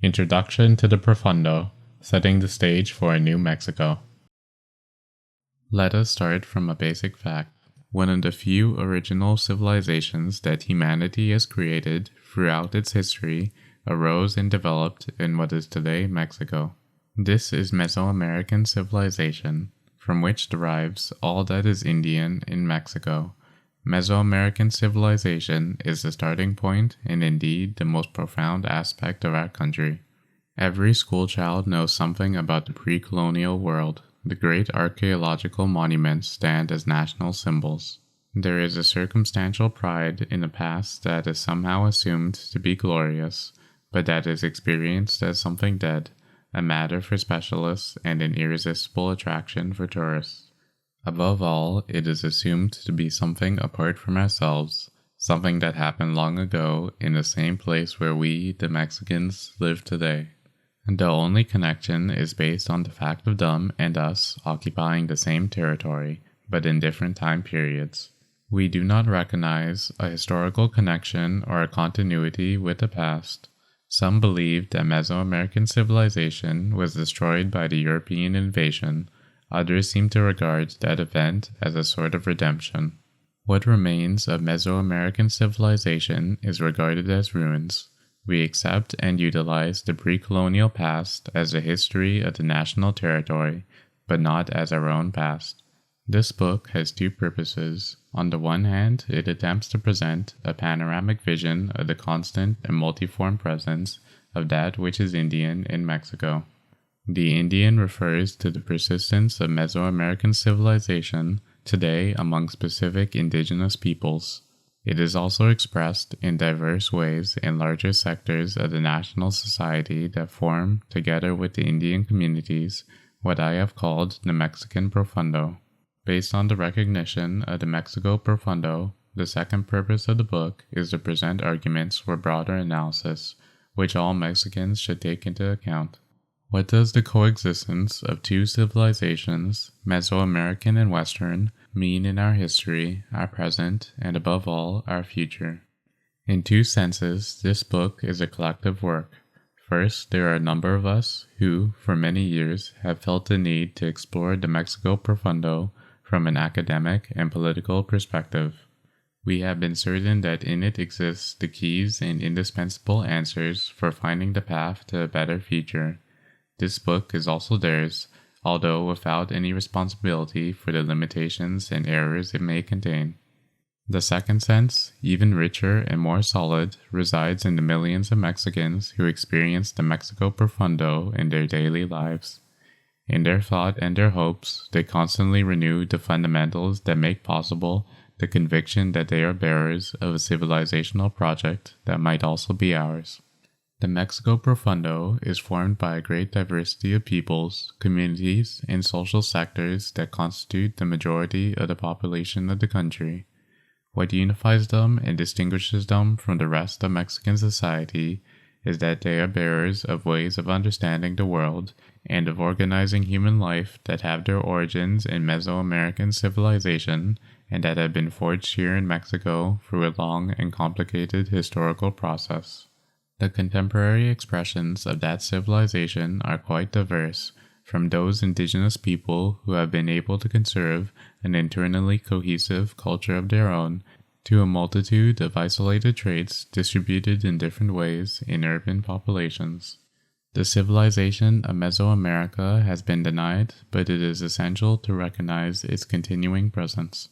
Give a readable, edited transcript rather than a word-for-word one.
Introduction to the Profundo, setting the stage for a new Mexico. Let us start from a basic fact. One of the few original civilizations that humanity has created throughout its history arose and developed in what is today Mexico. This is Mesoamerican civilization, from which derives all that is Indian in Mexico. Mesoamerican civilization is the starting point and indeed the most profound aspect of our country. Every schoolchild knows something about the pre-colonial world. The great archaeological monuments stand as national symbols. There is a circumstantial pride in the past that is somehow assumed to be glorious, but that is experienced as something dead, a matter for specialists and an irresistible attraction for tourists. Above all, it is assumed to be something apart from ourselves, something that happened long ago in the same place where we, the Mexicans, live today. The only connection is based on the fact of them and us occupying the same territory, but in different time periods. We do not recognize a historical connection or a continuity with the past. Some believe that Mesoamerican civilization was destroyed by the European invasion. Others seem to regard that event as a sort of redemption. What remains of Mesoamerican civilization is regarded as ruins. We accept and utilize the pre-colonial past as the history of the national territory, but not as our own past. This book has two purposes. On the one hand, it attempts to present a panoramic vision of the constant and multiform presence of that which is Indian in Mexico. The Indian refers to the persistence of Mesoamerican civilization today among specific indigenous peoples. It is also expressed in diverse ways in larger sectors of the national society that form, together with the Indian communities, what I have called the Mexican Profundo. Based on the recognition of the Mexico Profundo, the second purpose of the book is to present arguments for broader analysis, which all Mexicans should take into account. What does the coexistence of two civilizations, Mesoamerican and Western, mean in our history, our present, and above all, our future? In two senses, this book is a collective work. First, there are a number of us who, for many years, have felt the need to explore the Mexico Profundo from an academic and political perspective. We have been certain that in it exists the keys and indispensable answers for finding the path to a better future. This book is also theirs, although without any responsibility for the limitations and errors it may contain. The second sense, even richer and more solid, resides in the millions of Mexicans who experience the Mexico Profundo in their daily lives. In their thought and their hopes, they constantly renew the fundamentals that make possible the conviction that they are bearers of a civilizational project that might also be ours. The Mexico Profundo is formed by a great diversity of peoples, communities, and social sectors that constitute the majority of the population of the country. What unifies them and distinguishes them from the rest of Mexican society is that they are bearers of ways of understanding the world and of organizing human life that have their origins in Mesoamerican civilization and that have been forged here in Mexico through a long and complicated historical process. The contemporary expressions of that civilization are quite diverse, from those indigenous people who have been able to conserve an internally cohesive culture of their own, to a multitude of isolated traits distributed in different ways in urban populations. The civilization of Mesoamerica has been denied, but it is essential to recognize its continuing presence.